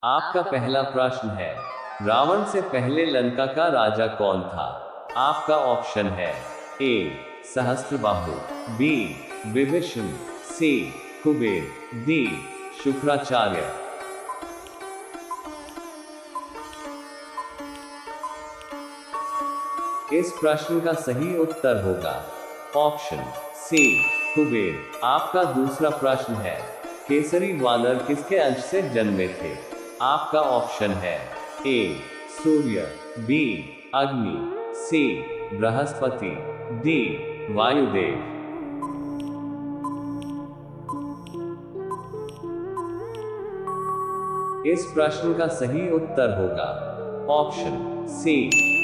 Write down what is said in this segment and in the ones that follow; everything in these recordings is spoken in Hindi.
आपका पहला प्रश्न है, रावण से पहले लंका का राजा कौन था? आपका ऑप्शन है ए सहस्त्रबाहु, बी विभीषण, सी कुबेर, डी शुक्राचार्य। इस प्रश्न का सही उत्तर होगा ऑप्शन सी कुबेर। आपका दूसरा प्रश्न है, केसरी वानर किसके अंश से जन्मे थे? आपका ऑप्शन है ए सूर्य, बी अग्नि, सी बृहस्पति, डी वायुदेव। इस प्रश्न का सही उत्तर होगा ऑप्शन सी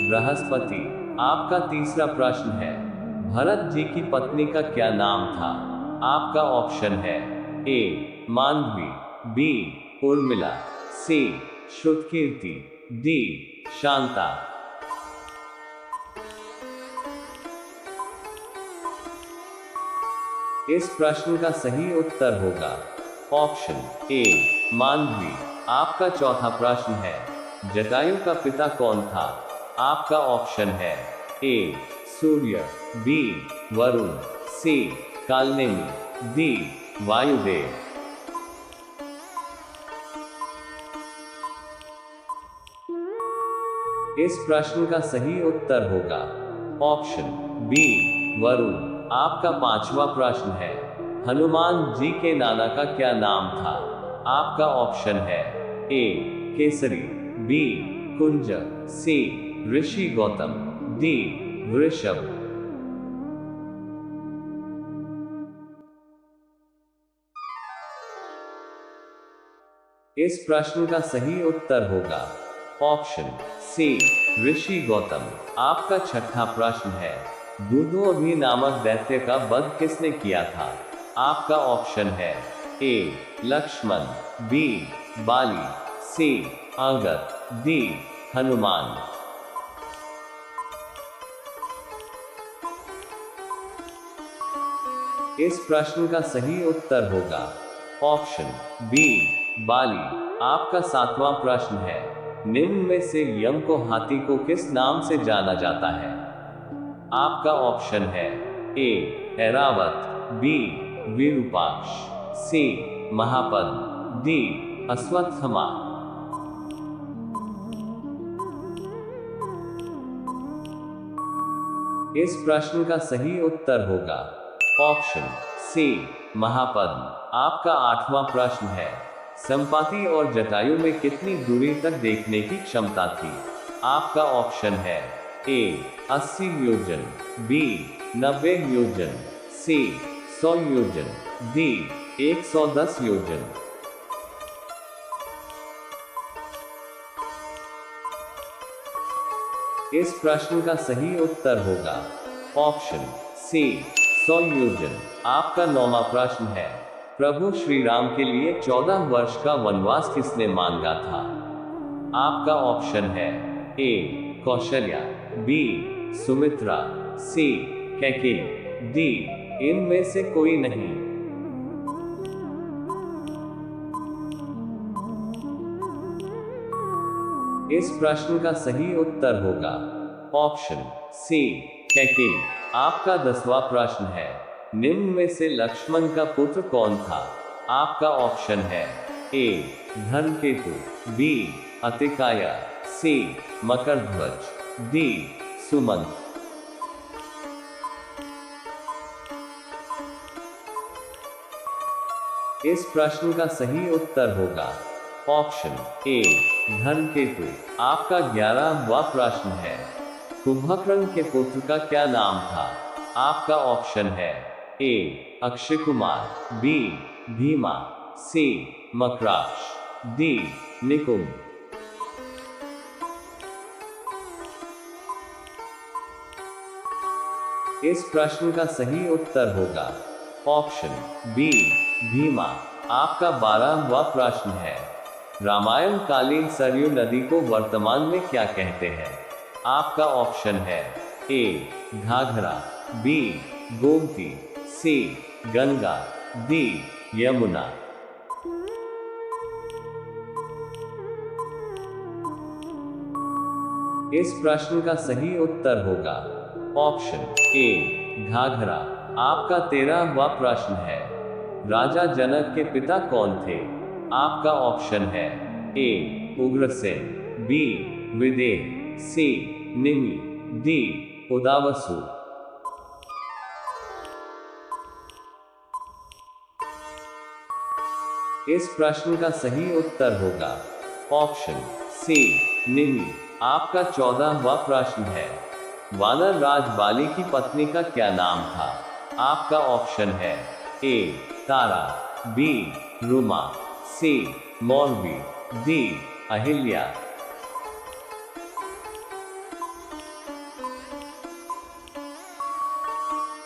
बृहस्पति। आपका तीसरा प्रश्न है, भरत जी की पत्नी का क्या नाम था? आपका ऑप्शन है ए मांडवी, बी उर्मिला, सी श्रुतकीर्ति, डी शांता। इस प्रश्न का सही उत्तर होगा ऑप्शन ए मांडवी। आपका चौथा प्रश्न है, जटायु का पिता कौन था? आपका ऑप्शन है ए सूर्य, बी वरुण, सी कालनेमि, डी वायुदेव। इस प्रश्न का सही उत्तर होगा ऑप्शन बी वरुण। आपका पांचवा प्रश्न है, हनुमान जी के नाना का क्या नाम था? आपका ऑप्शन है ए केसरी, बी कुंज, सी ऋषि गौतम, डी वृषभ। इस प्रश्न का सही उत्तर होगा ऑप्शन सी ऋषि गौतम। आपका छठा प्रश्न है, दूधोअभि नामक दैत्य का वध किसने किया था? आपका ऑप्शन है ए लक्ष्मण, बी बाली, सी अंगद, डी हनुमान। इस प्रश्न का सही उत्तर होगा ऑप्शन बी बाली। आपका सातवां प्रश्न है, निम्न में से यम को हाथी को किस नाम से जाना जाता है? आपका ऑप्शन है ए ऐरावत, बी विरूपाक्ष, सी महापद, डी अश्वत्थमा। इस प्रश्न का सही उत्तर होगा ऑप्शन सी महापद्म। आपका आठवां प्रश्न है, संपाति और जटायु में कितनी दूरी तक देखने की क्षमता थी? आपका ऑप्शन है ए 80 योजन, बी 90 योजन, सी 100 योजन, डी 110 योजन। इस प्रश्न का सही उत्तर होगा ऑप्शन सी 100 योजन। आपका नौवां प्रश्न है, प्रभु श्री राम के लिए 14 वर्ष का वनवास किसने मांगा था? आपका ऑप्शन है ए कौशल्या, बी सुमित्रा, सी कैकेयी, डी इनमें से कोई नहीं। इस प्रश्न का सही उत्तर होगा ऑप्शन सी कैकेयी। आपका 10वां प्रश्न है, निम्न में से लक्ष्मण का पुत्र कौन था? आपका ऑप्शन है ए धर्मकेतु, बी अतिकाया, सी मकरध्वज, डी सुमंत। इस प्रश्न का सही उत्तर होगा ऑप्शन ए धर्मकेतु। आपका 11वां प्रश्न है, कुंभकर्ण के पुत्र का क्या नाम था? आपका ऑप्शन है ए अक्षय कुमार, बी भीमा, सी मकराक्ष, डी निकुंभ। इस प्रश्न का सही उत्तर होगा ऑप्शन बी भीमा। आपका 12वां प्रश्न है, रामायण कालीन सरयू नदी को वर्तमान में क्या कहते हैं? आपका ऑप्शन है ए घाघरा, बी गोमती, सी गंगा, डी यमुना। इस प्रश्न का सही उत्तर होगा ऑप्शन ए घाघरा। आपका 13वां प्रश्न है, राजा जनक के पिता कौन थे? आपका ऑप्शन है ए उग्रसेन, बी विदेह, सी निमि, डी उदावसु। इस प्रश्न का सही उत्तर होगा ऑप्शन सी निमि। आपका 14वां प्रश्न है, वानर राज बाली की पत्नी का क्या नाम था? आपका ऑप्शन है ए तारा, बी रुमा, सी मौलवी, डी अहिल्या।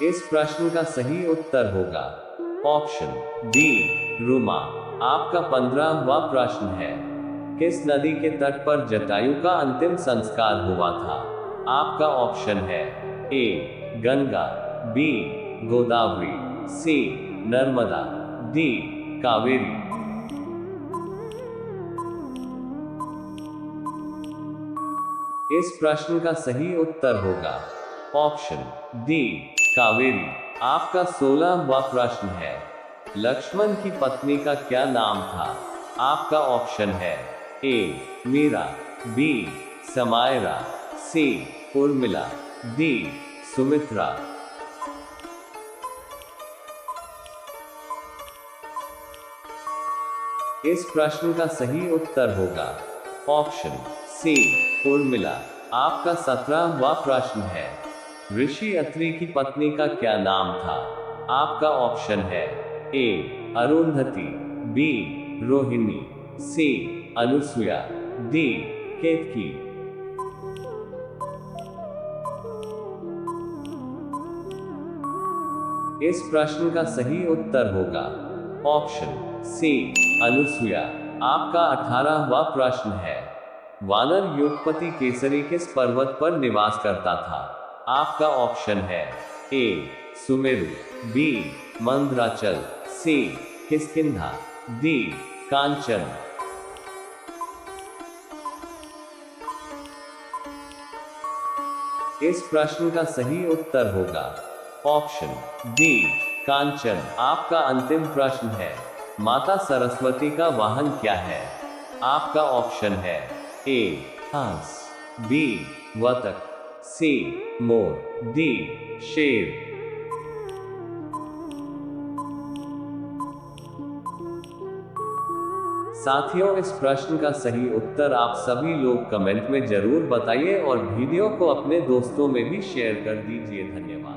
इस प्रश्न का सही उत्तर होगा ऑप्शन डी रुमा। आपका 15वां प्रश्न है, किस नदी के तट पर जटायु का अंतिम संस्कार हुआ था? आपका ऑप्शन है ए गंगा, बी गोदावरी, सी नर्मदा, डी कावेरी। इस प्रश्न का सही उत्तर होगा ऑप्शन डी कावेरी। आपका 16वां प्रश्न है, लक्ष्मण की पत्नी का क्या नाम था? आपका ऑप्शन है ए मीरा, बी समायरा, सी उर्मिला, डी सुमित्रा। इस प्रश्न का सही उत्तर होगा ऑप्शन सी उर्मिला। आपका 17वां प्रश्न है, ऋषि अत्रि की पत्नी का क्या नाम था? आपका ऑप्शन है ए अरुंधति, बी रोहिणी, सी अनुसुया, डी केतकी। इस प्रश्न का सही उत्तर होगा ऑप्शन सी अनुसुया। आपका 18वां प्रश्न है, वानर युगपति केसरी किस पर्वत पर निवास करता था? आपका ऑप्शन है ए सुमेरु, बी मंदराचल, सी किष्किंधा, डी कांचन। इस प्रश्न का सही उत्तर होगा ऑप्शन डी कांचन। आपका अंतिम प्रश्न है, माता सरस्वती का वाहन क्या है? आपका ऑप्शन है ए हंस, बी बतख, सी मोर, डी शेर। साथियों, इस प्रश्न का सही उत्तर आप सभी लोग कमेंट में जरूर बताइए और वीडियो को अपने दोस्तों में भी शेयर कर दीजिए। धन्यवाद।